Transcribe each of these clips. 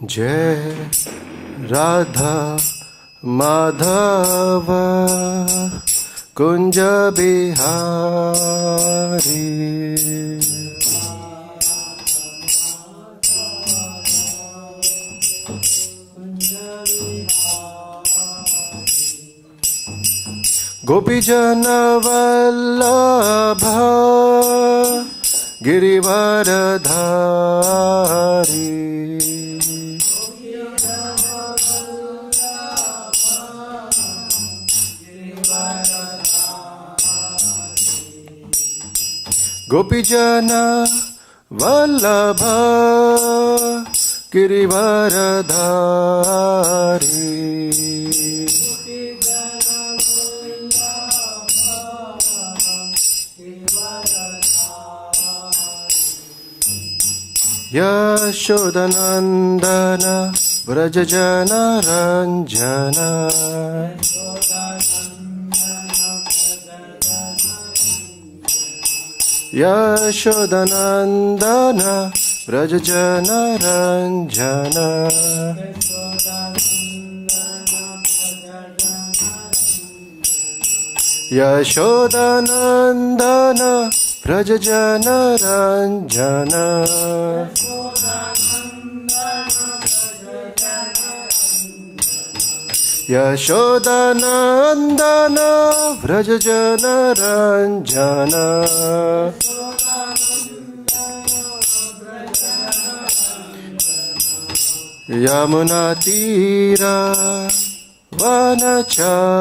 जय राधा माधव कुंज बिहारी। गोपीजन वल्लभ गिरिवरधारी। गोपीजन वल्लभ गिरिवरधारी। यशोदनन्दन व्रजजन रञ्जन। यशोदनन्दन व्रजजन रञ्जन। यशोदनन्दन व्रजजन रञ्जन। यशोदनन्दन व्रजजन रञ्जन। यमुनातीरा वनचारी।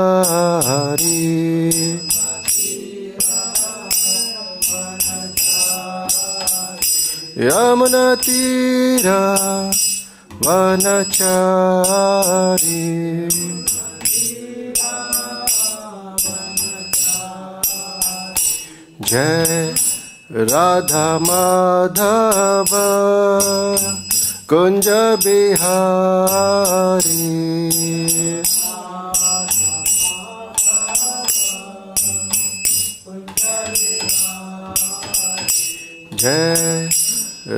यमुनातीरा वनचारी। जय राधा माधव कुंज बिहारी। जय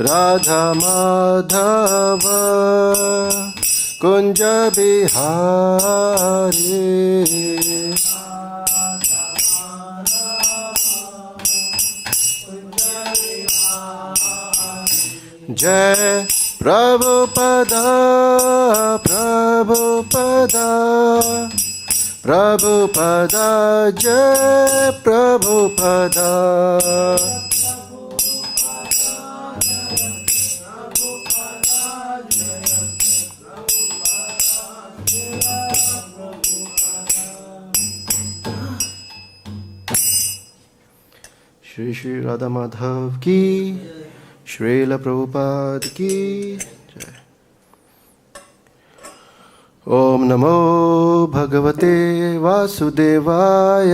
राधा माधव कुंज बिहारी। जय प्रभुपदा प्रभुपदा प्रभुपदा। जय प्रभुपदा। श्री श्री राधा माधव की, श्रील प्रभुपाद की जय। ओम नमो भगवते वासुदेवाय।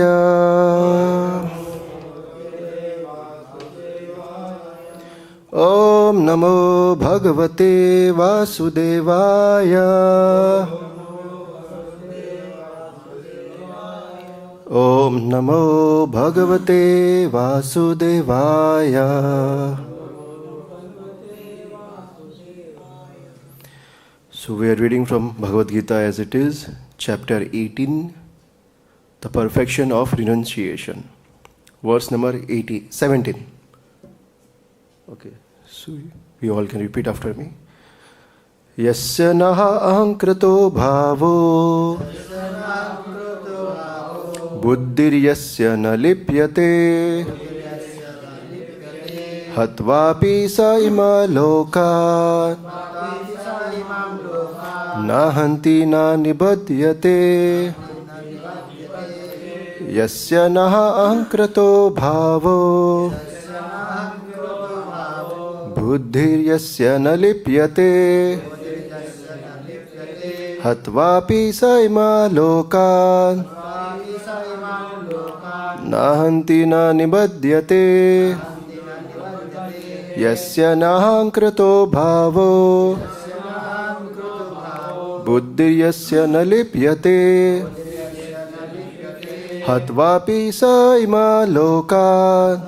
ओम नमो भगवते वासुदेवाय। ओम नमो भगवते वासुदेवाय। So we are reading from Bhagavad Gita as it is, chapter 18, the perfection of renunciation, verse number 17. Okay, so you all can repeat after me. Yasya nāhaṅkṛto bhāvo buddhir yasya na lipyate hatvāpi sa imāḻ lokān na hanti na nibadhyate yasya nāhaṅkṛto bhāvo buddhir yasya na lipyate hatvāpi sa imāḻ lokān na hanti na nibadhyate yasya nāhaṅkṛto bhāvo buddhir yasya na lipyate hatvāpi sa imān lokān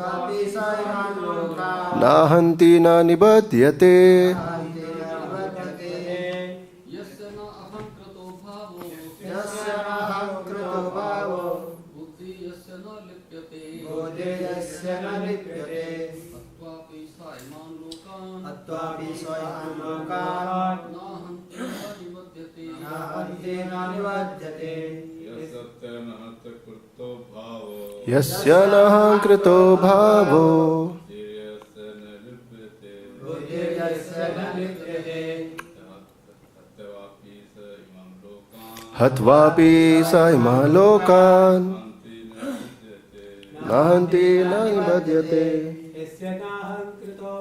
nāhaṅti na nibadhyate yasya nāhaṅkṛto bhāvo buddhiḥ yasya na lipyate hatvāpi sa imān lokān nāhaṅkṛtaḥ nibadhyate yasya nāhaṅkṛto bhāvo hatvāpi sa imān lokān nāhaṅti na nibadhyate yasya nāhaṅkṛto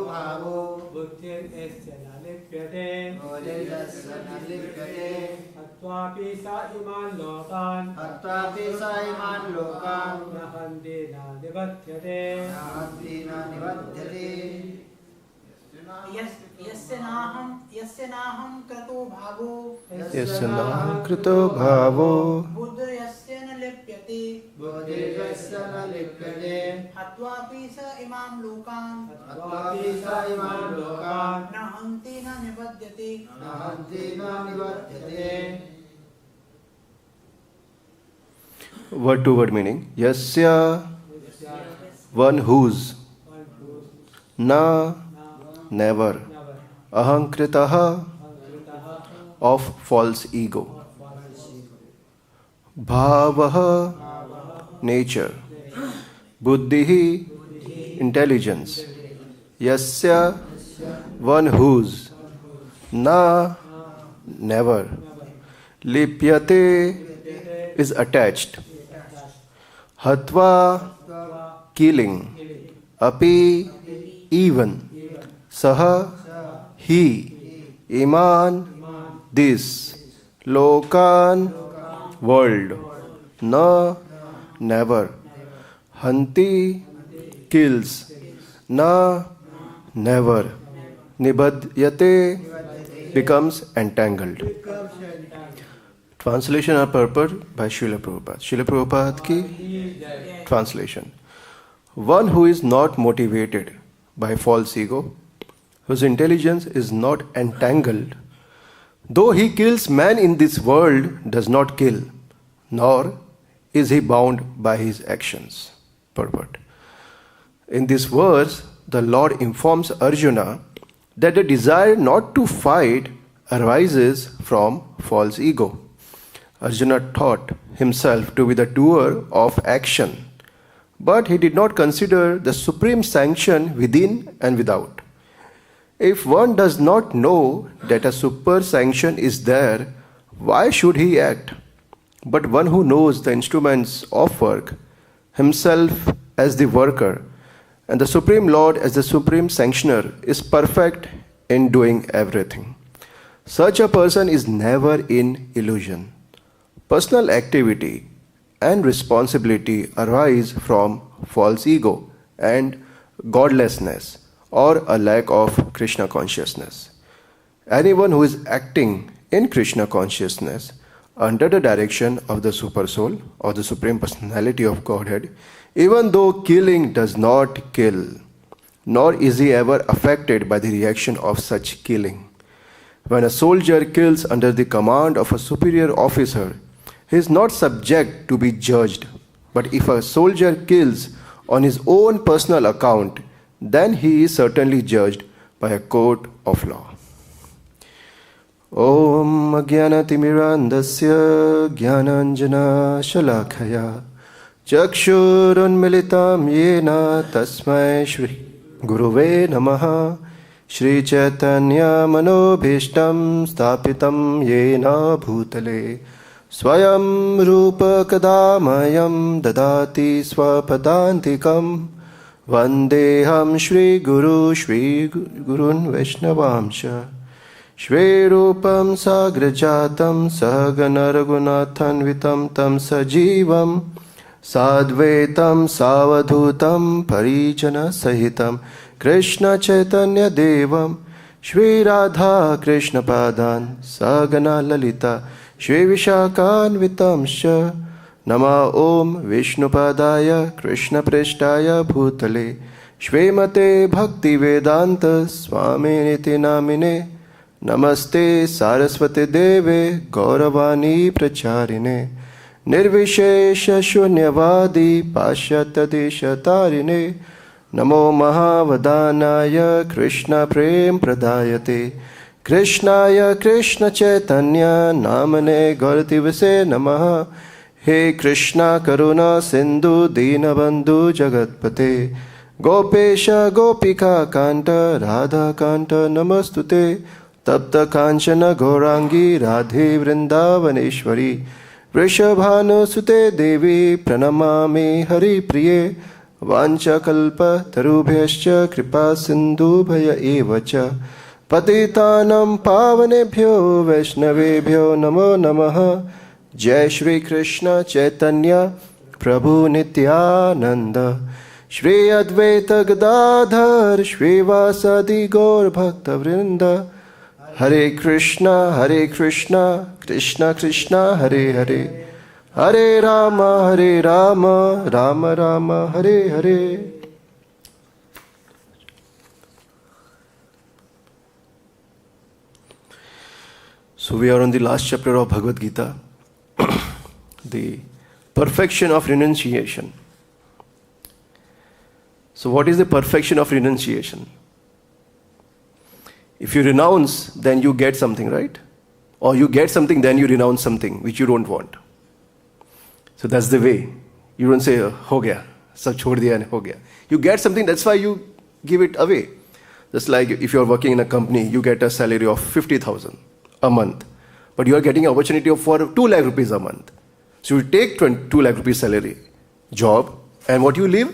bhāvo buddhir yasya na lipyate hatvāpi sa imān lokān nahanti na nibadhyate yasya nāhaṅkṛto bhāvo buddhir yasya na lipyate hatvāpi sa imān lokān nahaṅkṛtaḥ na nibadhyate. Word to word meaning. Yasya, one whose. Na, never. Ahaṅkṛtaḥ, of false ego. Bhāvaḥ, nature. Buddhiḥ, intelligence. Yasya, one whose. Na, never. Lipyate is attached. Hatvā, killing. Api, even. Saha, he. Imān, this. Lokān, world. Na, never. Hanti, kills. Na, never. Nibadhyate, becomes entangled. Translation or purport by Srila Prabhupada. Srila Prabhupada ki translation. One who is not motivated by false ego, whose intelligence is not entangled, though he kills man in this world, does not kill, nor is he bound by his actions. Purport. In this verse, the Lord informs Arjuna that the desire not to fight arises from false ego. Arjuna thought himself to be the doer of action, but he did not consider the supreme sanction within and without. If one does not know that a super sanction is there, why should he act? But one who knows the instruments of work, himself as the worker, and the Supreme Lord as the Supreme Sanctioner, is perfect in doing everything. Such a person is never in illusion. Personal activity and responsibility arise from false ego and godlessness, or a lack of Kṛṣṇa consciousness. Anyone who is acting in Kṛṣṇa consciousness under the direction of the Supersoul or the Supreme Personality of Godhead, even though killing does not kill, nor is he ever affected by the reaction of such killing. When a soldier kills under the command of a superior officer, he is not subject to be judged. But if a soldier kills on his own personal account, then he is certainly judged by a court of law. Om Ajnanatimmirandasya Jnananjana Shalakaya Chakshurunmilitam Yena Tasmai Shri Guruve Namaha Shri Chaitanya Manobhishtam Stapitam Yena Bhutale Swayam Rupa Kadamayam Dadati Swapadantikam Vandeham Shri Gurun Vaishnavamsha Shri Rupam Sagrajatam Sahagana Raghunathanvitam Tam Sajivam Sadvaitam Savadhutam Parijana Sahitam Kṛṣṇa Chaitanya Devam Shri Radha Kṛṣṇa Padan Sagana Lalita Shve Vishakānvitamscha Nama Om Vishnupadaya Krishna Preshtaya Bhutale Shvemate Bhakti Vedanta Swami Niti Namine Namaste Saraswati Deve Gauravani Pracharine Nirvishesha Shunyavadi Pashyatadesha Tarine Namo Mahavadhanaya Krishna Prem Pradayate Krishnaya Krishna Chaitanya Namane Gaurativase Namaha He Krishna Karuna Sindhu Dinabandhu Jagatpate Gopesha Gopika Kanta Radha Kanta Namastute Tapta Kanchana Gaurangi Radhe Vrindavaneshwari Vrishabhanu Sute Devi Pranamami Hari Priye Vancha Kalpa Tarubhyascha Kripa Sindhu Bhaya Evacha Patitanam Pavanebhyo Vaishnavebhyo Namo Namaha Jai Shri Krishna Chaitanya Prabhu Nityananda Shri Advaita Gadadhar Shri Vasadi Gaur Bhakta Vrinda Hare Krishna Krishna Krishna Hare Hare Hare Rama Rama Rama Hare Hare. So we are on the last chapter of Bhagavad Gita, the perfection of renunciation. So what is the perfection of renunciation? If you renounce, then you get something, right? Or you get something, then you renounce something which you don't want. So that's the way. You don't say, ho gaya, sab chhod diya and ho gaya. You get something, that's why you give it away. Just like if you are working in a company, you get a salary of 50,000 a month. But you are getting an opportunity for 2 lakh rupees a month. So you take 2 lakh rupees salary job, and what you leave?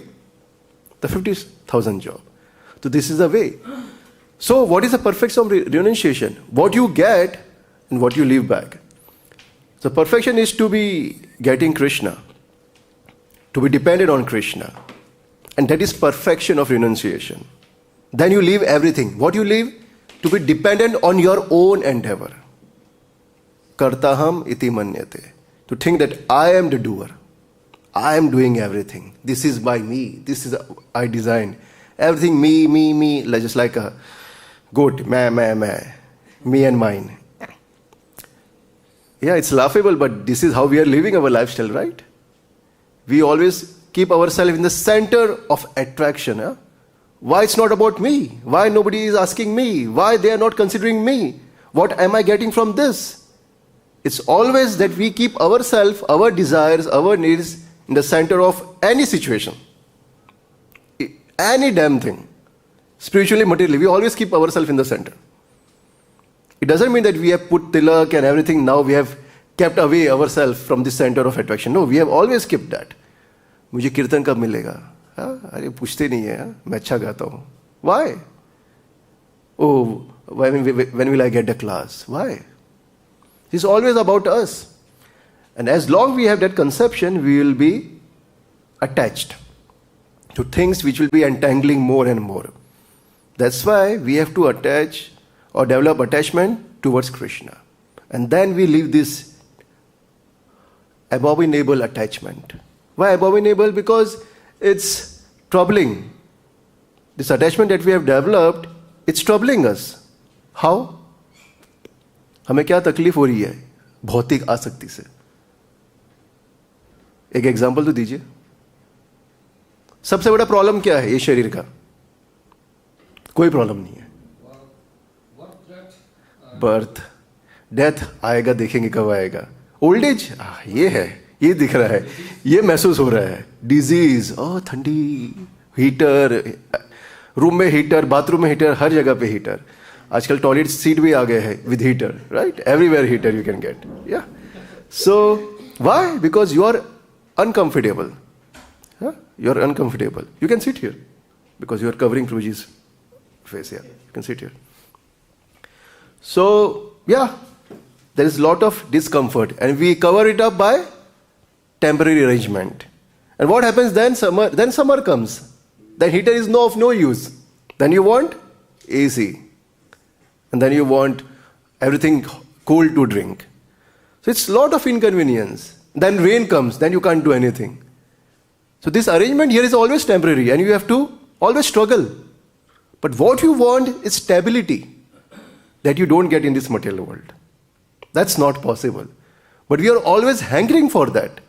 The 50,000 job. So this is the way. So what is the perfection of renunciation? What you get and what you leave back. So perfection is to be getting Kṛṣṇa, to be dependent on Kṛṣṇa. And that is perfection of renunciation. Then you leave everything. What you leave? To be dependent on your own endeavor. Kartaham iti manyate. To think that I am the doer. I am doing everything. This is by me. This is I designed. Everything me, just like a goat, me and mine. Yeah, it's laughable, but this is how we are living our lifestyle, right? We always keep ourselves in the center of attraction. Huh? Why it's not about me? Why nobody is asking me? Why they are not considering me? What am I getting from this? It's always that we keep ourselves, our desires, our needs in the center of any situation. Any damn thing. Spiritually, materially, we always keep ourselves in the center. It doesn't mean that we have put tilak and everything, now we have kept away ourselves from the center of attraction. No, we have always kept that. मुझे कीर्तन कब मिलेगा? अरे पूछते नहीं है, मैं अच्छा गाता हूँ. Why? Oh, when will I get the class? Why? It's always about us. And as long we have that conception, we will be attached to things which will be entangling more and more. That's why we have to attach or develop attachment towards Kṛṣṇa. And then we leave this abominable attachment. Why abominable? Because it's troubling. This attachment that we have developed, it's troubling us. How? हमें क्या तकलीफ हो रही है भौतिक आसक्ति से? एक एग्जांपल तो दीजिए. सबसे बड़ा प्रॉब्लम क्या है ये शरीर का? कोई प्रॉब्लम नहीं है. बर्थ, डेथ आएगा, देखेंगे कब आएगा. ओल्ड एज, ये है, ये दिख रहा है, ये महसूस हो रहा है. डिजीज, ठंडी, हीटर, रूम में हीटर, बाथरूम में हीटर, हर जगह पे हीटर. आजकल टॉयलेट सीट भी आ गए हैं with heater, right? Everywhere heater you can get. या so why? Because you are uncomfortable. You are uncomfortable. You can sit here because you are covering Pruji's face. Yeah, you can sit here. So, yeah, there is a lot of discomfort and we cover it up by temporary arrangement. And what happens then? Summer comes. Then heater is of no use. Then you want AC. And then you want everything cool to drink. So it's a lot of inconvenience. Then rain comes, then you can't do anything. So this arrangement here is always temporary and you have to always struggle. But what you want is stability that you don't get in this material world. That's not possible. But we are always hankering for that.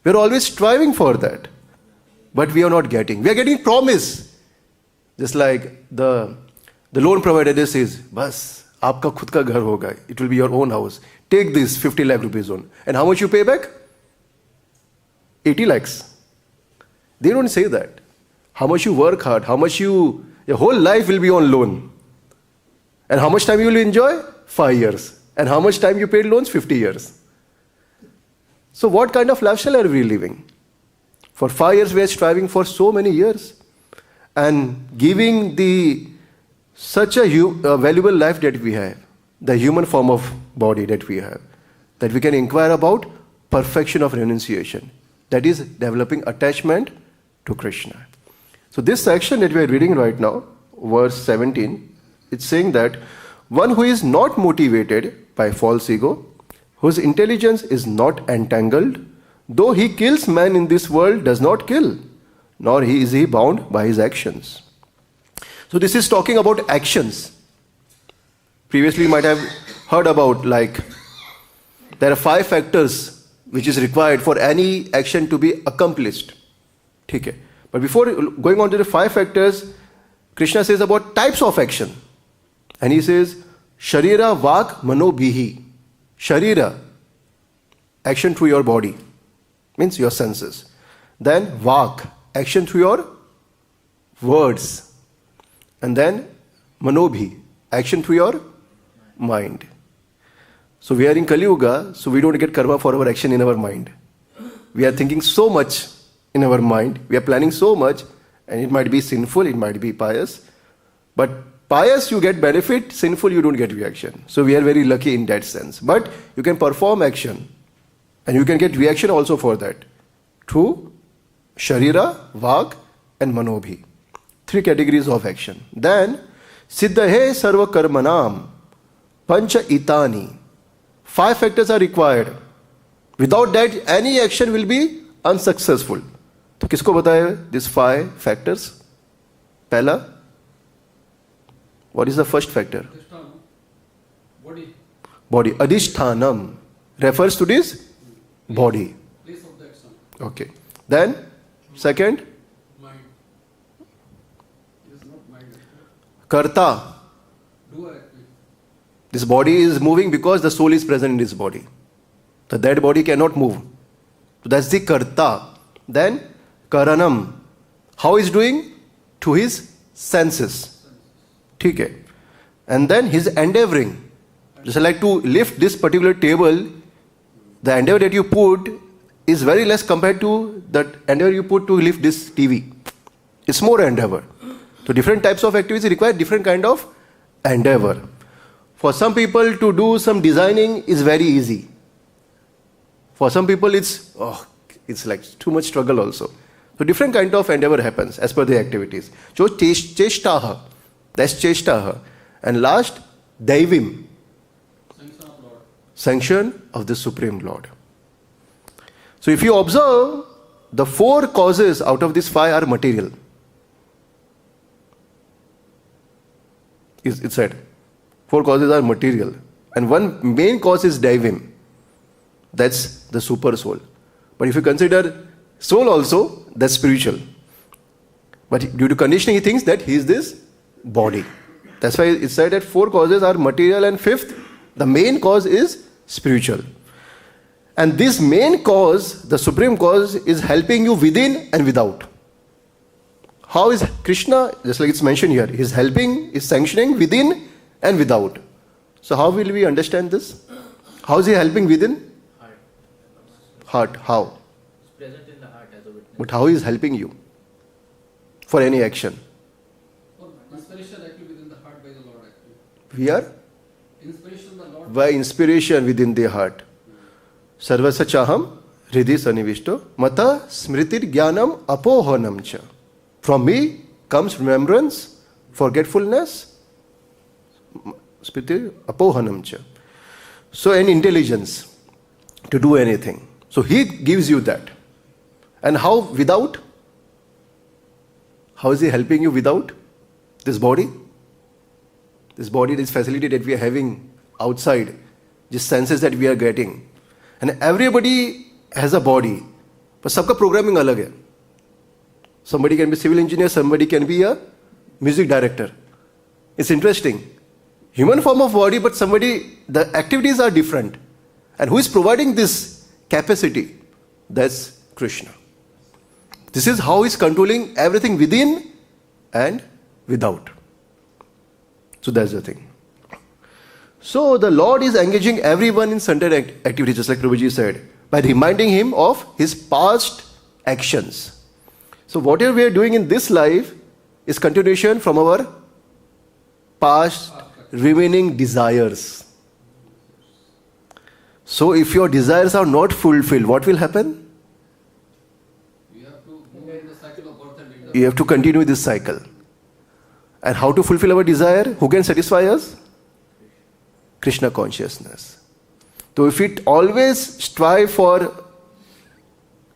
We are always striving for that. But we are not getting. We are getting promise. Just like the loan provider says, Bas, aapka khud ka ghar hoga. It will be your own house. Take this 50 lakh rupees loan. And how much you pay back? 80 lakhs. They don't say that. How much you work hard, your whole life will be on loan. And how much time you will enjoy? 5 years. And how much time you paid loans? 50 years. So what kind of lifestyle are we living? For 5 years we are striving for so many years. And giving such a valuable life that we have, the human form of body that we have, that we can inquire about perfection of renunciation. That is developing attachment to Kṛṣṇa. So this section that we are reading right now, verse 17, it's saying that one who is not motivated by false ego, whose intelligence is not entangled, though he kills man in this world, does not kill, nor is he bound by his actions. So this is talking about actions. Previously you might have heard about, like, there are 5 factors which is required for any action to be accomplished. Okay. But before going on to the 5 factors, Kṛṣṇa says about types of action. And he says, Sharira, Vak, Mano, Bhihi. Sharira, action through your body, means your senses. Then Vak, action through your words. And then Manobhi, action through your mind. So we are in Kali Yuga, so we don't get karma for our action in our mind. We are thinking so much in our mind, we are planning so much, and it might be sinful, it might be pious. But pious you get benefit, sinful you don't get reaction. So we are very lucky in that sense. But you can perform action, and you can get reaction also for that. Through Sharira, Vak, and Manobhi. 3 categories of action. Then, Siddhahe Sarva Karmanam, Pancha Itani. 5 factors are required. Without that, any action will be unsuccessful. तो किसको बताया these 5 factors? Pehla, what is the first factor? Body. Adhishthanam refers to this body. Place of the action. Okay. Then, second, Mind. It is not mind. Karta. Doer actually. This body is moving because the soul is present in this body. The dead body cannot move. So that's the Karta. Then, Karanam. How is doing? To his senses. Okay. And then his endeavoring. Just like to lift this particular table, the endeavor that you put is very less compared to that endeavor you put to lift this TV. It's more endeavor. So different types of activities require different kind of endeavor. For some people to do some designing is very easy. For some people it's like too much struggle also. So different kind of endeavor happens as per the activities. So cheshtaha, that's cheshtaha. And last, daivim, Sanction of Lord. sanction of the Supreme Lord. So if you observe, the 4 causes out of these 5 are material. It said 4 causes are material, and one main cause is daivim. That's the super soul. But if you consider soul also, that's spiritual. But due to conditioning, he thinks that he is this body. That's why it said that 4 causes are material, and 5th, the main cause is spiritual. And this main cause, the supreme cause, is helping you within and without. How is Kṛṣṇa, just like it's mentioned here, is helping, is sanctioning within and without. So how will we understand this? How is he helping within? Heart. How? It's present in the heart as a witness. But how is helping you for any action? Or inspiration actually within the heart by the Lord actually. We are Inspiration the Lord. by inspiration within the heart. Sarvasa chaham hridhi sanivishto mata smritir jnanam apohanam cha. From me comes remembrance, forgetfulness, smritir apohanam cha. So an intelligence. to do anything. So he gives you that. And how without? How is he helping you without this body? This body, this facility that we are having outside, these senses that we are getting. And everybody has a body, but sabka programming alag hai. Somebody can be civil engineer, somebody can be a music director. It's interesting. Human form of body, but the activities are different. And who is providing this capacity? That's Kṛṣṇa. This is how he's controlling everything within and without. So that's the thing. So the Lord is engaging everyone in certain activities, just like Prabhuji said, by reminding him of his past actions. So whatever we are doing in this life is continuation from our past remaining desires. So if your desires are not fulfilled, what will happen? You have to move in the cycle of birth and death. You have to continue this cycle. And how to fulfill our desire? Who can satisfy us? Kṛṣṇa consciousness. So if we always strive for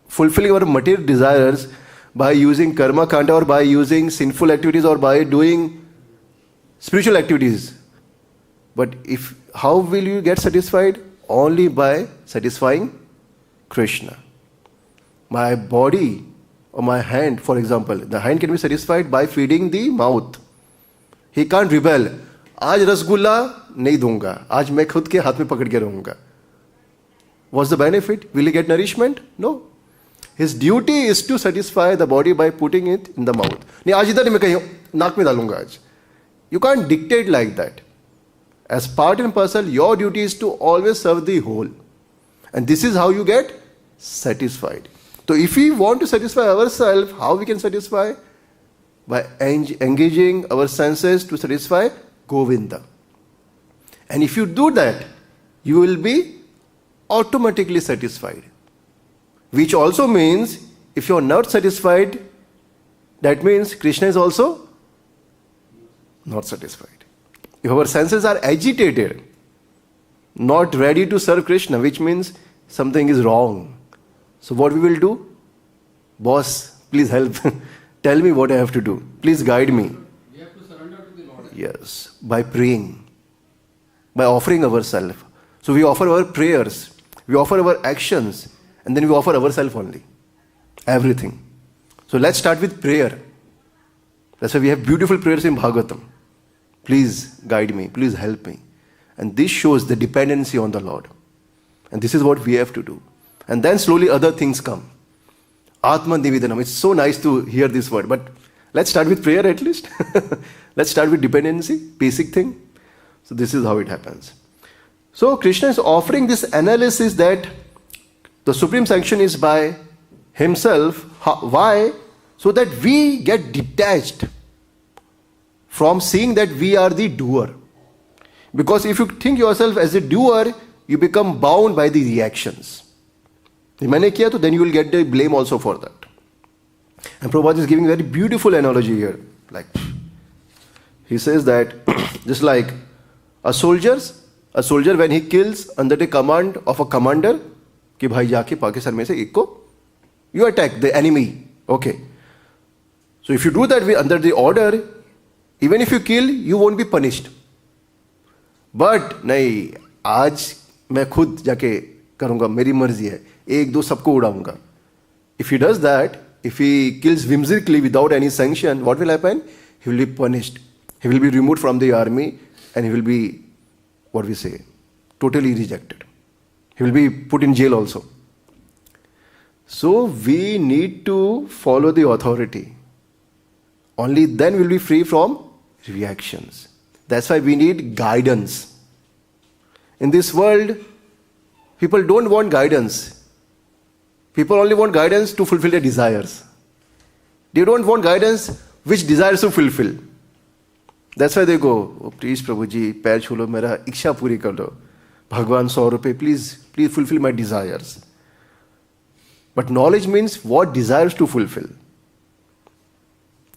fulfilling our material desires by using karma kanda or by using sinful activities or by doing spiritual activities, but how will you get satisfied? Only by satisfying Kṛṣṇa. My body or my hand, for example, the hand can be satisfied by feeding the mouth. He can't rebel. आज रसगुल्ला नहीं दूंगा, आज मैं खुद के हाथ में पकड़ के रहूंगा. What's the benefit? Will he get nourishment? No. His duty is to satisfy the body by putting it in the mouth. नहीं आज इधर मैं कहीं नाक में डालूंगा आज. You can't dictate like that. As part and parcel, your duty is to always serve the whole. And this is how you get satisfied. So if we want to satisfy ourselves, how we can satisfy? By engaging our senses to satisfy Govinda. And if you do that, you will be automatically satisfied. Which also means, if you are not satisfied, that means Kṛṣṇa is also not satisfied. If our senses are agitated, not ready to serve Kṛṣṇa, which means something is wrong. So what we will do? Boss, please help. Tell me what I have to do. Please guide me. We have to surrender to the Lord. Yes, by praying, by offering ourselves. So we offer our prayers, we offer our actions, and then we offer ourselves only. Everything. So let's start with prayer. That's why we have beautiful prayers in Bhagavatam. Please guide me, please help me. And this shows the dependency on the Lord. And this is what we have to do. And then slowly other things come. Atma Nivedanam. It's so nice to hear this word, but let's start with prayer at least. Let's start with dependency, basic thing. So this is how it happens. So Kṛṣṇa is offering this analysis that the supreme sanction is by himself. Why? So that we get detached from seeing that we are the doer. Because if you think yourself as a doer, you become bound by the reactions. मैंने किया तो then you will get the blame also for that. And Prabhupada is giving a very beautiful analogy here. Like, he says that just like a soldier when he kills under the command of a commander, कि भाई जाके पाकिस्तान में से एक को you attack the enemy. Okay. So if you do that under the order, even if you kill, you won't be punished. But नहीं, आज मैं खुद जाके करूँगा, मेरी मर्जी है, एक दो सबको उड़ाऊंगा. If he does that, if he kills whimsically without any sanction, what will happen? He will be punished. He will be removed from the army and he will be, what we say, totally rejected. He will be put in jail also. So we need to follow the authority. Only then we will be free from reactions. That's why we need guidance. In this world, people don't want guidance. People only want guidance to fulfill their desires. They don't want guidance which desires to fulfill. That's why they go, oh, please Prabhuji, पैर छू लो, मेरा इच्छा पूरी कर दो. भगवान 100 रुपए, please fulfill my desires. But knowledge means what desires to fulfill.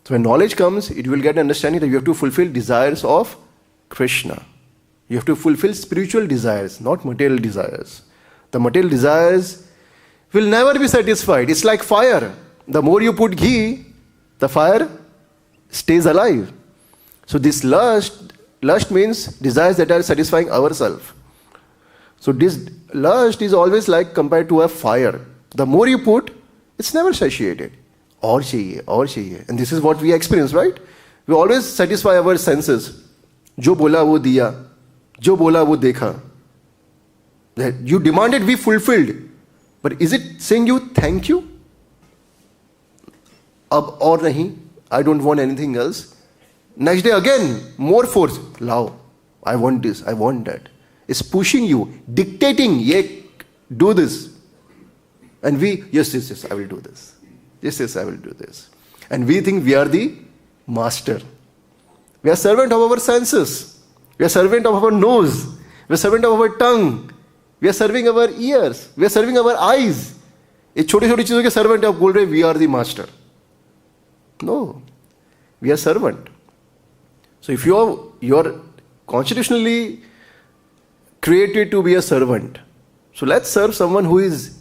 So when knowledge comes, it will get understanding that you have to fulfill desires of Kṛṣṇa. You have to fulfill spiritual desires, not material desires. The material desires will never be satisfied. It's like fire. The more you put ghee, the fire stays alive. So this lust means desires that are satisfying ourselves. So this lust is always like compared to a fire. The more you put, it's never satiated. Aur chahiye. And this is what we experience, right? We always satisfy our senses. Jo bola wo diya. Jo bola wo dekha. That you demanded, we fulfilled. But is it saying you thank you? Ab aur nahi. I don't want anything else. Next day again, more force. Lao. I want this. I want that. It's pushing you, dictating. Ye, do this. And we, yes, I will do this. Yes, I will do this. And we think we are the master. We are servant of our senses. We are servant of our nose. We are servant of our tongue. We are serving our ears. We are serving our eyes. ये छोटी-छोटी चीजों के servant आप बोल रहे we are the master. No, we are servant. So if you are constitutionally created to be a servant, so let's serve someone who is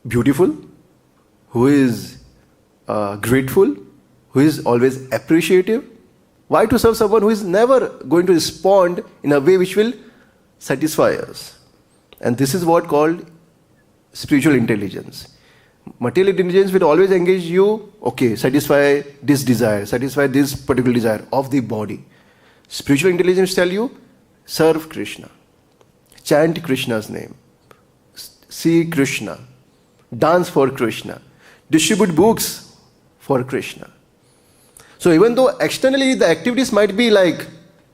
beautiful, who is grateful, who is always appreciative. Why to serve someone who is never going to respond in a way which will satisfy us? And this is what called spiritual intelligence. Material intelligence will always engage you, okay, satisfy this desire, satisfy this particular desire of the body. Spiritual intelligence tell you, serve Kṛṣṇa, chant Kṛṣṇa's name, see Kṛṣṇa, dance for Kṛṣṇa, distribute books for Kṛṣṇa. So even though externally the activities might be like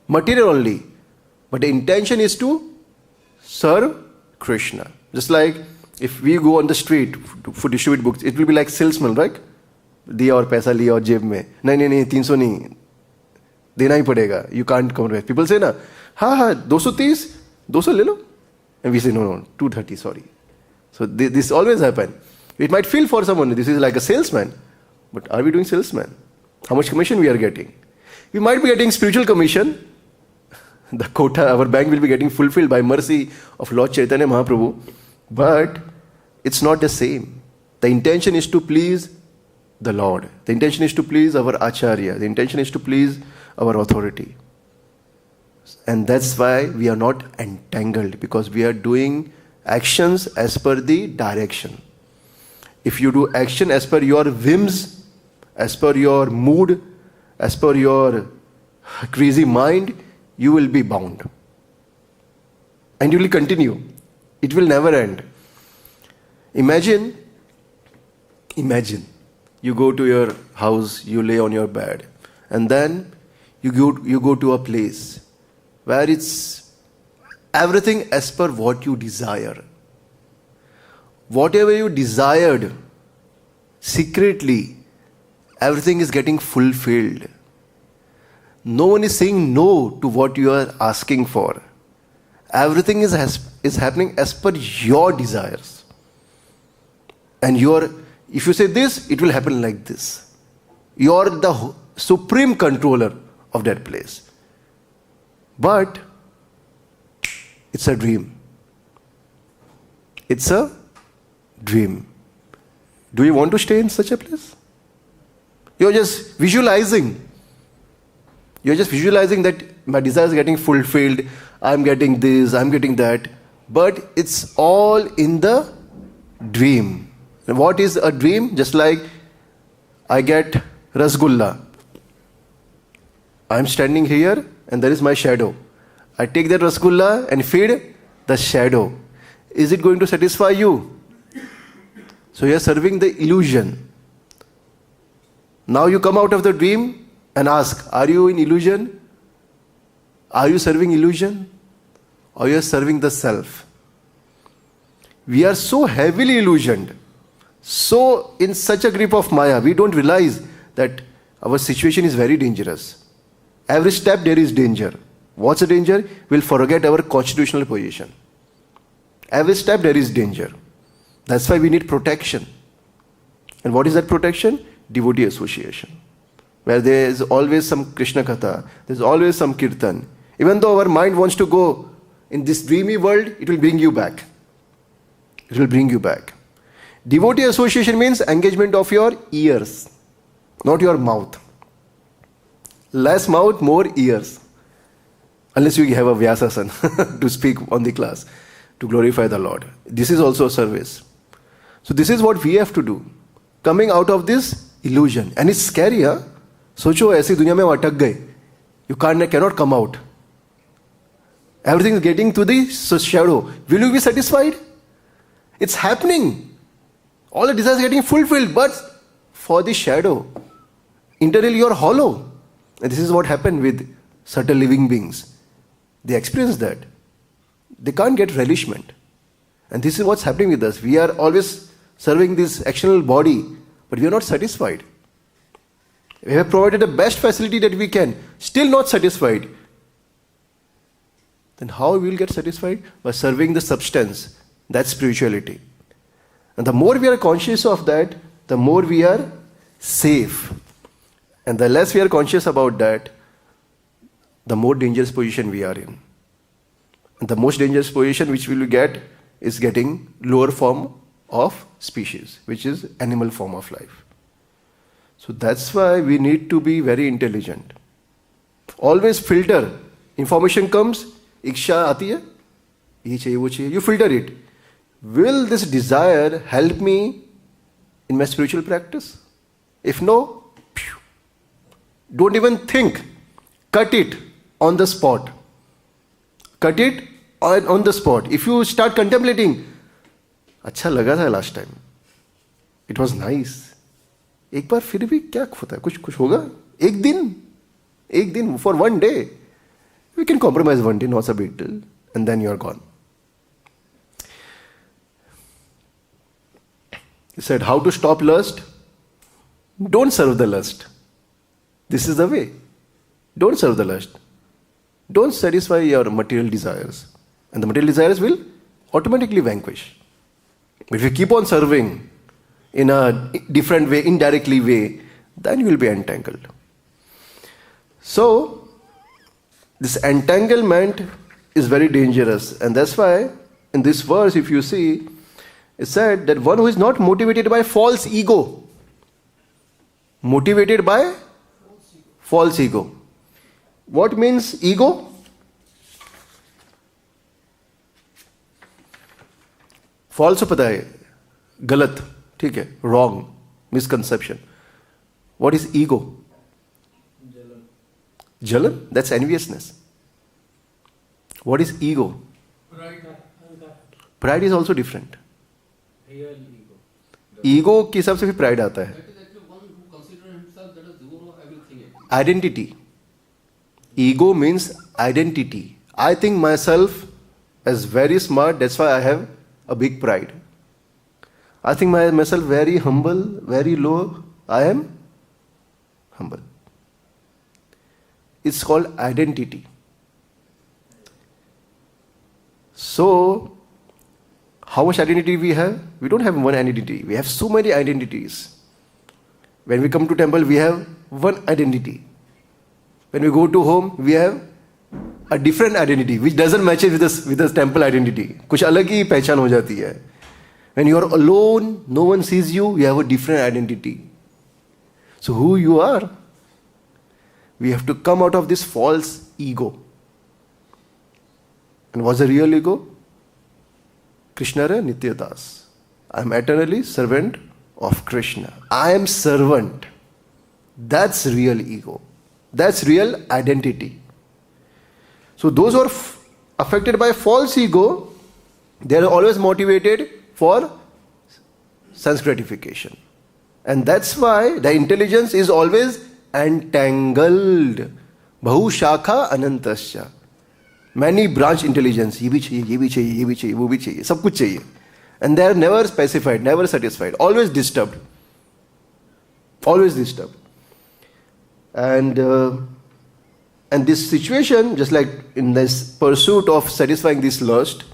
material only, but the intention is to serve Kṛṣṇa. Just like if we go on the street to distribute books, it will be like salesman, right? दिया और पैसा लिया और जेब में नहीं 300 नहीं देना ही पड़ेगा. You can't compromise. People say ना हाँ 230 200 ले लो, and we say no 230 sorry. So this always happen. It might feel for someone this is like a salesman, but are we doing salesman? How much commission we are getting? We might be getting spiritual commission. The quota, our bank will be getting fulfilled by mercy of Lord Chaitanya Mahaprabhu. But it's not the same. The intention is to please the Lord. The intention is to please our Acharya. The intention is to please our authority. And that's why we are not entangled, because we are doing actions as per the direction. If you do action as per your whims, as per your mood, as per your crazy mind, you will be bound. And you will continue. It will never end. Imagine, you go to your house, you lay on your bed, and then you go to a place where it's everything as per what you desire. Whatever you desired, secretly, everything is getting fulfilled. No one is saying no to what you are asking for. Everything is happening as per your desires. And if you say this, it will happen like this. You are the supreme controller of that place. But it's a dream. It's a dream. Do you want to stay in such a place? You're just visualizing. You're just visualizing that my desire is getting fulfilled. I'm getting this, I'm getting that. But it's all in the dream. And what is a dream? Just like I get rasgulla. I'm standing here and there is my shadow. I take that rasgulla and feed the shadow. Is it going to satisfy you? So you are serving the illusion. Now you come out of the dream and ask, are you in illusion? Are you serving illusion? Or you are serving the self? We are so heavily illusioned, so in such a grip of Maya, we don't realize that our situation is very dangerous. Every step there is danger. What's the danger? We'll forget our constitutional position. Every step there is danger. That's why we need protection. And what is that protection? Devotee association. Where there is always some Krishna Katha, there's always some Kirtan. Even though our mind wants to go in this dreamy world, it will bring you back. It will bring you back. Devotee association means engagement of your ears, not your mouth. Less mouth, more ears. Unless you have a Vyasasan to speak on the class, to glorify the Lord. This is also service. So this is what we have to do. Coming out of this illusion. And it's scary, huh? सोचो ऐसी दुनिया में अटक गए. You cannot come out. Everything is getting to the shadow. Will you be satisfied? It's happening. All the desires are getting fulfilled, but for the shadow. Internally you are hollow. And this is what happened with certain living beings. They experience that. They can't get relishment. And this is what's happening with us. We are always serving this external body, but we are not satisfied. We have provided the best facility that we can, still not satisfied. Then how we will get satisfied? By serving the substance. That's spirituality. And the more we are conscious of that, the more we are safe. And the less we are conscious about that, the more dangerous position we are in. And the most dangerous position which we will get is getting lower form of species, which is animal form of life. So that's why we need to be very intelligent. Always filter. Information comes, iksha aati hai, ye chahiye, wo chahiye. You filter it. Will this desire help me in my spiritual practice? If no, don't even think. Cut it on the spot. Cut it on the spot. If you start contemplating, अच्छा लगा था last time. It was nice. एक बार फिर भी क्या होता है? कुछ होगा? एक दिन for one day. We can compromise one day, not a big deal. And then you are gone. He said, how to stop lust? Don't serve the lust. This is the way. Don't serve the lust. Don't satisfy your material desires. And the material desires will automatically vanquish. But if you keep on serving in a different way, indirectly way, then you will be entangled. So, this entanglement is very dangerous. And that's why, in this verse, if you see, it said that one who is not motivated by false ego. Motivated by false ego. What means ego? False पता है, गलत, ठीक है, wrong, misconception. What is ego? Jalan? That's enviousness. What is ego? Pride is also different. Real ego. Ego के हिसाब से भी pride आता है. That is actually one who considers himself that is doer of everything. Identity. Ego means identity. I think myself as very smart, that's why I have a big pride. I think myself very humble, very low, I am humble. It's called identity. So, how much identity we have? We don't have one identity. We have so many identities. When we come to temple, we have one identity. When we go to home, we have a different identity which doesn't match with the temple identity. कुछ अलग ही पहचान हो जाती है. When you are alone, no one sees you, you have a different identity. So who you are? We have to come out of this false ego. And what's the real ego? Krishna re Nityadas. I am eternally servant of Kṛṣṇa. I am servant. That's real ego. That's real identity. So those who are affected by false ego, they are always motivated for sense gratification. And that's why the intelligence is always entangled. Bhahu shakha anantasya. Many branch intelligence. ये भी चाहिए, ये भी चाहिए, ये भी चाहिए, वो भी चाहिए, सब कुछ चाहिए. And they are never specified, never satisfied, always disturbed. Always disturbed. And this situation, just like in this pursuit of satisfying this lust,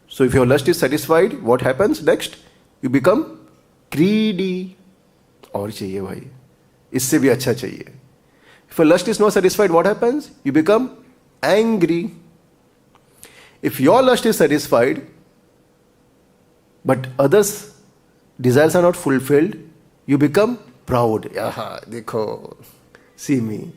so if your lust is satisfied, what happens next? You become greedy. और चाहिए भाई, इससे भी अच्छा चाहिए. If your lust is not satisfied, what happens? You become angry. If your lust is satisfied, but others' desires are not fulfilled, you become proud. Aha, dekho, see me.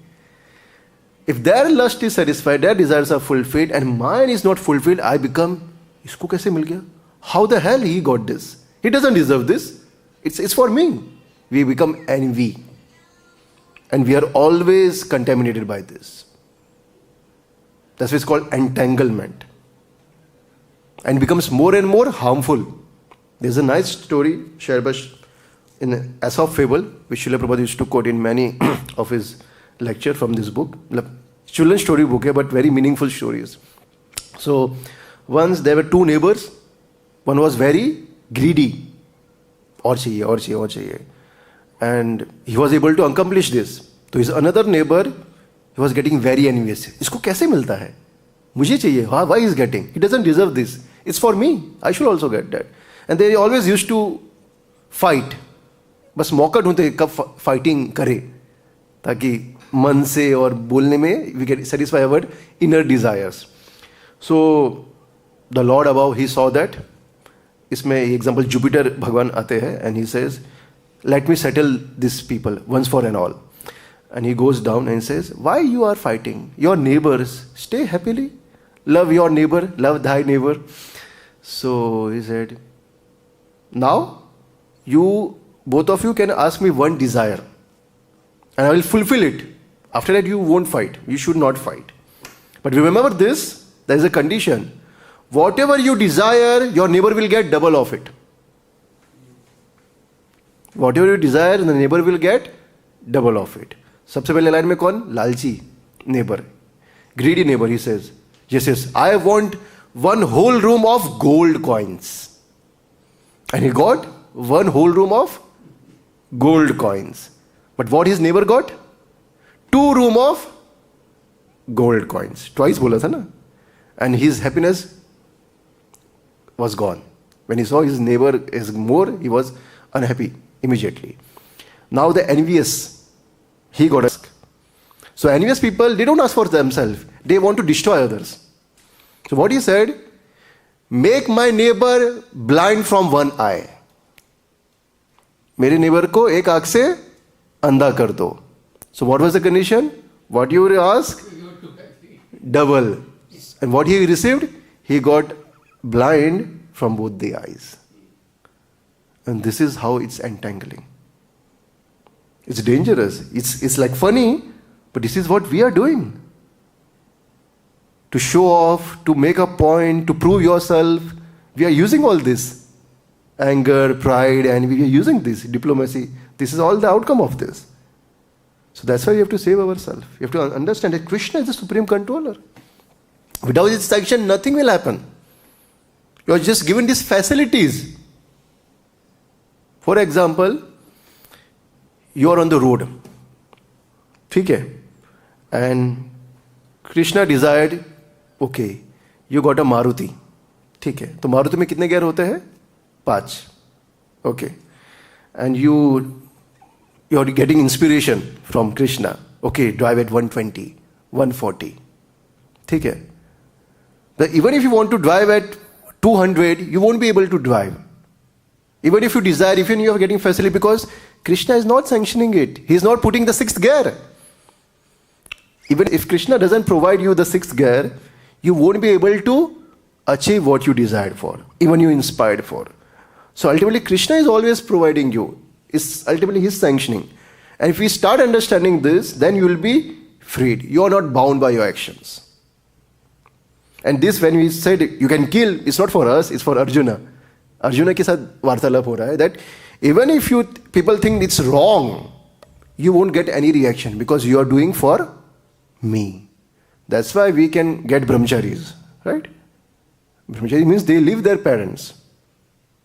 If their lust is satisfied, their desires are fulfilled, and mine is not fulfilled, I become, isko kaise mil gaya? How the hell he got this? He doesn't deserve this. It's for me. We become envy. And we are always contaminated by this. That's why it's called entanglement. And becomes more and more harmful. There's a nice story shared by in Aesop Fable, which Srila Prabhupada used to quote in many of his lecture from this book. Children's story book, but very meaningful stories. So once there were two neighbors. One was very greedy. Aur chahiye. And he was able to accomplish this. So his another neighbor, he was getting very envious. Isko kaise milta hai? Mujhe chahiye. Why he is getting? He doesn't deserve this. It's for me. I should also get that. And they always used to fight. बस मौका ढूंढते कब fighting करे ताकि मन से और बोलने में we get satisfy our inner desires. So the Lord above, he saw that. इसमें एग्जाम्पल जुपिटर भगवान आते हैं and he says, let me settle these people once for and all. And he goes down and says, why you are fighting? Your neighbors, stay happily. Love your neighbor, love thy neighbor. So he said, now you, both of you can ask me one desire and I will fulfill it. After that you won't fight. You should not fight. But remember this, there is a condition. Whatever you desire, your neighbor will get double of it. Whatever you desire, the neighbor will get double of it. सबसे पहले line में कौन? लालची neighbor, greedy neighbor. He says, yes, I want one whole room of gold coins. And he got one whole room of gold coins. But what his neighbor got? 2 rooms of gold coins. Twice bola tha na? And his happiness was gone. When he saw his neighbor is more, he was unhappy immediately. Now the envious, he got asked. So envious people, they don't ask for themselves. They want to destroy others. So what he said, make my neighbor blind from one eye. मेरे neighbor को एक आँख से अंधा कर दो. So what was the condition? What you would ask? Double. And what he received? He got blind from both the eyes. And this is how it's entangling. It's dangerous. It's like funny, but this is what we are doing. To show off, to make a point, to prove yourself, we are using all this. Anger, pride, and we are using this, diplomacy. This is all the outcome of this. So that's why we have to save ourselves. We have to understand that Kṛṣṇa is the supreme controller. Without his sanction, nothing will happen. You are just given these facilities. For example, you are on the road. ठीक है? And Kṛṣṇa desired, okay, you got a Maruti. ठीक है? तो मारुति में कितने gear होते हैं? 5. Okay. And you are getting inspiration from Kṛṣṇa. Okay, drive at 120, 140. ठीक है? But even if you want to drive at 200, you won't be able to drive. Even if you desire, even you are getting facility, because Kṛṣṇa is not sanctioning it. He is not putting the 6th gear. Even if Kṛṣṇa doesn't provide you the 6th gear, you won't be able to achieve what you desired for, even you inspired for. So ultimately, Kṛṣṇa is always providing you. It's ultimately his sanctioning. And if we start understanding this, then you will be freed. You are not bound by your actions. And this, when we said you can kill, it's not for us, it's for Arjuna. Arjuna के साथ वार्तालाप हो रहा है that even if people think it's wrong, you won't get any reaction because you are doing for me. That's why we can get brahmacharis, right? Brahmachari means they leave their parents.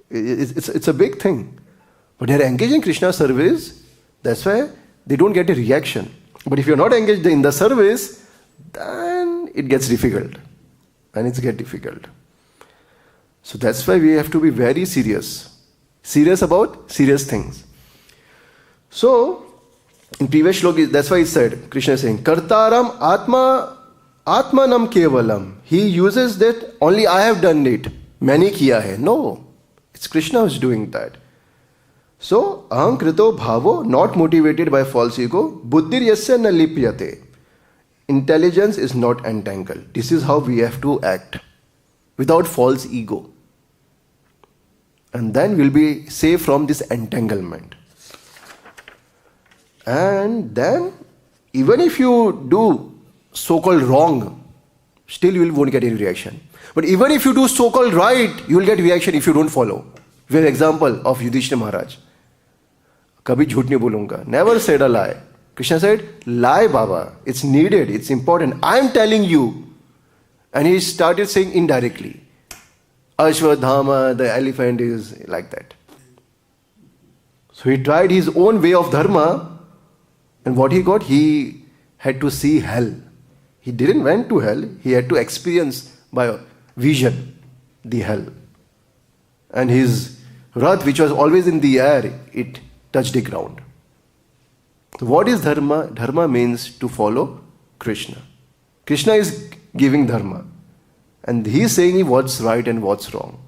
It's a big thing. But they are engaged in Krishna service, that's why they don't get a reaction. But if you're not engaged in the service, then it gets difficult. And it's get difficult. So that's why we have to be very serious. Serious about serious things. So, in previous shloka, that's why it said, Krishna is saying, Kartaram Atmanam kevalam. He uses that only I have done it. Maine kiya hai. No. It's Kṛṣṇa who's doing that. So, ahaṅkṛto bhāvo, not motivated by false ego. Buddhir yasya na lipyate. Intelligence is not entangled. This is how we have to act. Without false ego. And then we'll be safe from this entanglement. And then, even if you do so-called wrong, still you won't get any reaction. But even if you do so-called right, you will get reaction if you don't follow. We have example of Yudhishthira Maharaj. Kabhi jhoot nahi bolunga. Never said a lie. Kṛṣṇa said, lie Baba. It's needed. It's important. I am telling you. And he started saying indirectly. Ashwadhama, the elephant is like that. So he tried his own way of dharma. And what he got? He had to see hell. He didn't went to hell. He had to experience by vision the hell. And his rath, which was always in the air, it touched the ground. So what is dharma? Dharma means to follow Kṛṣṇa. Kṛṣṇa is giving dharma. And he is saying what's right and what's wrong.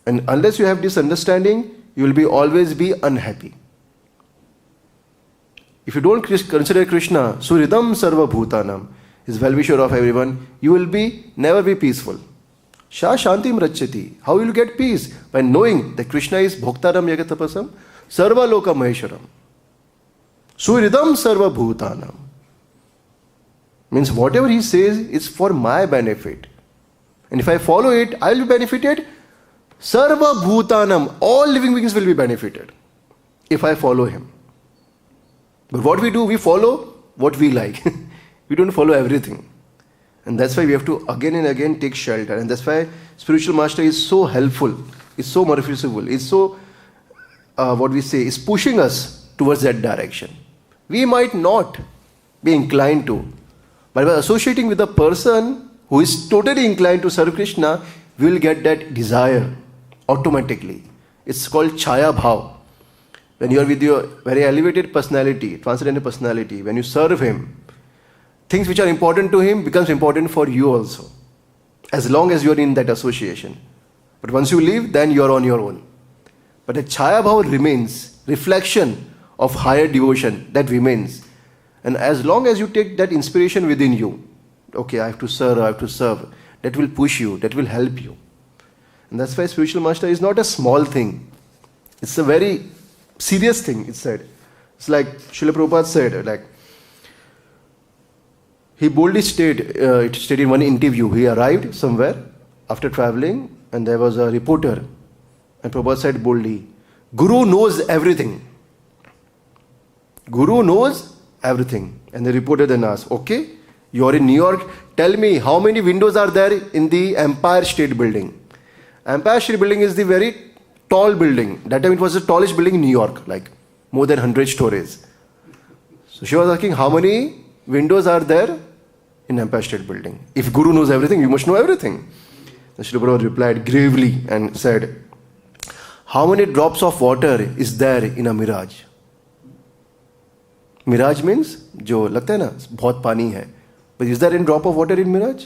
And unless you have this understanding, you will always be unhappy. If you don't consider Kṛṣṇa, Suridam Sarva Bhutanam, is well-wisher of everyone, you will never be peaceful. Sha Shantim Rachyati. How will you get peace? By knowing that Kṛṣṇa is Bhoktaram Yagatapasam, Sarva Loka Maheswaram. Suridam Sarva Bhutanam. Means whatever he says is for my benefit. And if I follow it, I will be benefited. Sarva Bhutanam. All living beings will be benefited if I follow him. But what we do, we follow what we like. We don't follow everything. And that's why we have to again and again take shelter. And that's why spiritual master is so helpful. It's so merciful. It's so, is pushing us towards that direction. We might not be inclined to. But by associating with a person who is totally inclined to serve Kṛṣṇa, we will get that desire automatically. It's called chaya bhāv. When you are with your very elevated personality, transcendental personality, when you serve him, things which are important to him becomes important for you also. As long as you are in that association. But once you leave, then you are on your own. But the chaya bhāv remains, reflection of higher devotion, that remains. And as long as you take that inspiration within you, okay, I have to serve, that will push you, that will help you. And that's why spiritual master is not a small thing. It's a very serious thing, it's said. It's like Srila Prabhupada said, he boldly stated in one interview, he arrived somewhere after traveling and there was a reporter. And Prabhupada said boldly, Guru knows everything. Guru knows everything. And the reporter then asked, okay, you are in New York, tell me how many windows are there in the Empire State Building? Empire State Building is the very tall building. That time it was the tallest building in New York, like more than 100 stories. So she was asking how many windows are there in Empire State Building. If Guru knows everything, you must know everything. The Srila Prabhupada replied gravely and said, how many drops of water is there in a mirage? Mirage means, जो लगता है ना, बहुत पानी है. But is there any drop of water in mirage?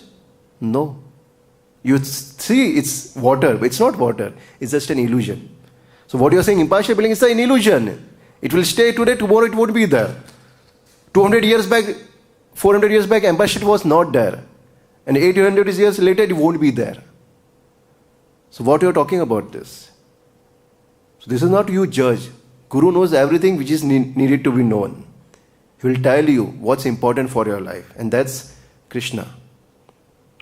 No. You see it's water, but it's not water. It's just an illusion. So what you are saying, impartial building is an illusion. It will stay today, tomorrow it won't be there. 200 years back, 400 years back, Empire State was not there. And 800 years later, it won't be there. So what you are talking about this? So this is not you judge. Guru knows everything which is needed to be known. He will tell you what's important for your life. And that's Kṛṣṇa.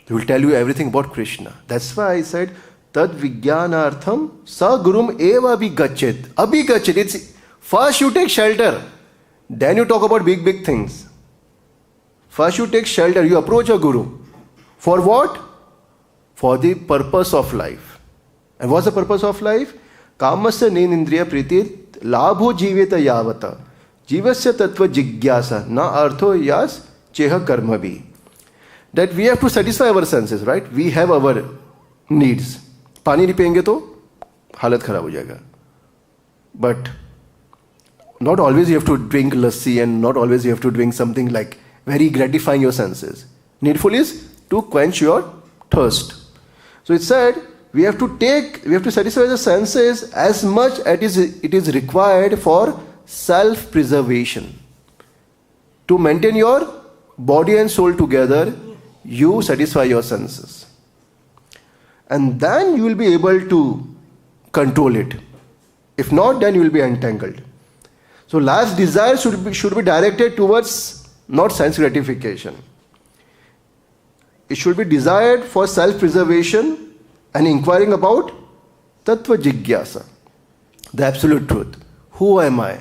He will tell you everything about Kṛṣṇa. That's why I said, Tad Vijnanartham Sa Gurum Eva Abhigacchit. Abhigacchit. It's first you take shelter. Then you talk about big things. First you take shelter. You approach a Guru. For what? For the purpose of life. And what's the purpose of life? Kamasya nenindriya pritit labho jiveta yavata. Jivasya tattva jigyasa na artho yas cheha karma bhi. That we have to satisfy our senses, right? We have our needs. पानी नहीं पिएंगे तो हालत खराब हो जाएगा. But not always you have to drink lassi and not always you have to drink something like very gratifying your senses. Needful is to quench your thirst. So it said we have to satisfy the senses as much as it is required for self-preservation. To maintain your body and soul together, you satisfy your senses. And then you will be able to control it. If not, then you will be entangled. So last desire should be directed towards not sense gratification. It should be desired for self-preservation and inquiring about tattva jigyasa, the absolute truth. Who am I?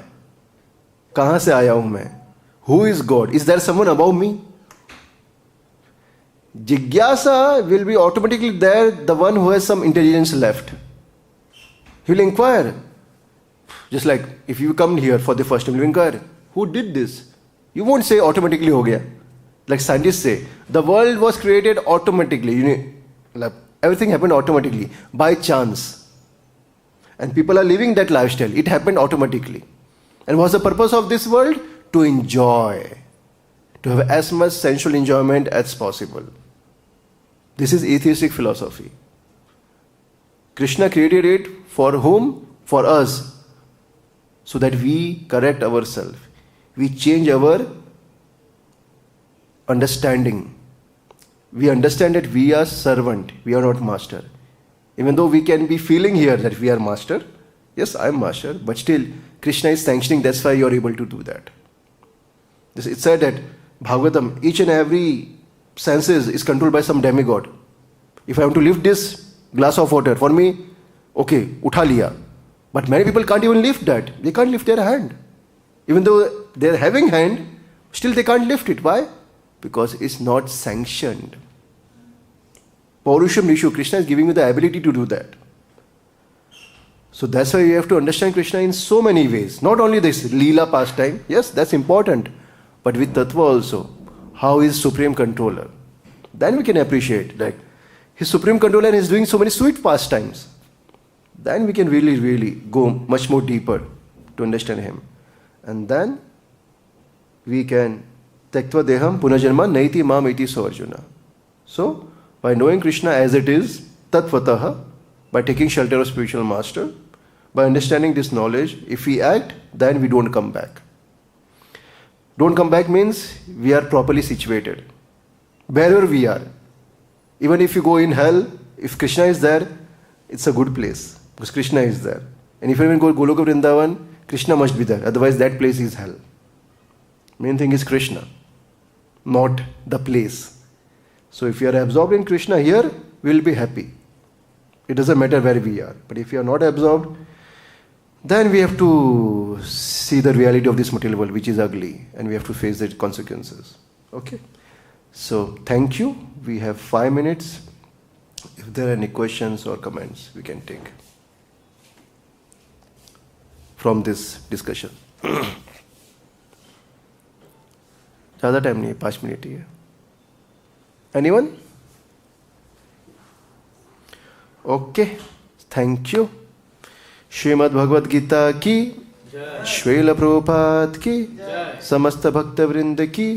Kahan se aaya hu main? Who is God? Is there someone above me? Jigyasa will be automatically there, the one who has some intelligence left. He will inquire. Just like if you come here for the first time, you will inquire, who did this? You won't say automatically ho gaya. Like scientists say, the world was created automatically. Like everything happened automatically, by chance. And people are living that lifestyle. It happened automatically. And what's the purpose of this world? To enjoy. To have as much sensual enjoyment as possible. This is atheistic philosophy. Kṛṣṇa created it for whom? For us. So that we correct ourselves. We change our understanding. We understand that we are servant, we are not master. Even though we can be feeling here that we are master, yes, I am master, but still Kṛṣṇa is sanctioning, that's why you are able to do that. It said that Bhagavatam, each and every senses is controlled by some demigod. If I want to lift this glass of water, for me, okay, utha liya. But many people can't even lift that. They can't lift their hand. Even though they are having hand, still they can't lift it. Why? Because it's not sanctioned. Paurusham Rishu, Kṛṣṇa is giving you the ability to do that. So that's why you have to understand Kṛṣṇa in so many ways. Not only this Leela pastime, yes, that's important, but with Tattva also. How is Supreme Controller? Then we can appreciate that His Supreme Controller is doing so many sweet pastimes. Then we can really, really go much more deeper to understand Him. And then we can Tyaktva deham punajanma naiti mam iti so Arjuna. So, by knowing Kṛṣṇa as it is, tattvataha, by taking shelter of spiritual master, by understanding this knowledge, if we act, then we don't come back. Don't come back means we are properly situated. Wherever we are. Even if you go in hell, if Kṛṣṇa is there, it's a good place. Because Kṛṣṇa is there. And if you even go to Goloka Vrindavan, Kṛṣṇa must be there. Otherwise that place is hell. Main thing is Kṛṣṇa, not the place. So if you are absorbed in Kṛṣṇa here, we will be happy. It doesn't matter where we are. But if you are not absorbed, then we have to see the reality of this material world, which is ugly. And we have to face the consequences. Okay? So, thank you. We have 5 minutes. If there are any questions or comments, we can take from this discussion. ज़्यादा time नहीं है, 5 minute ही है. Anyone? Okay. Thank you. Shrimad Bhagavad Gita की, श्रील प्रभुपाद की, समस्त भक्त वृंद की.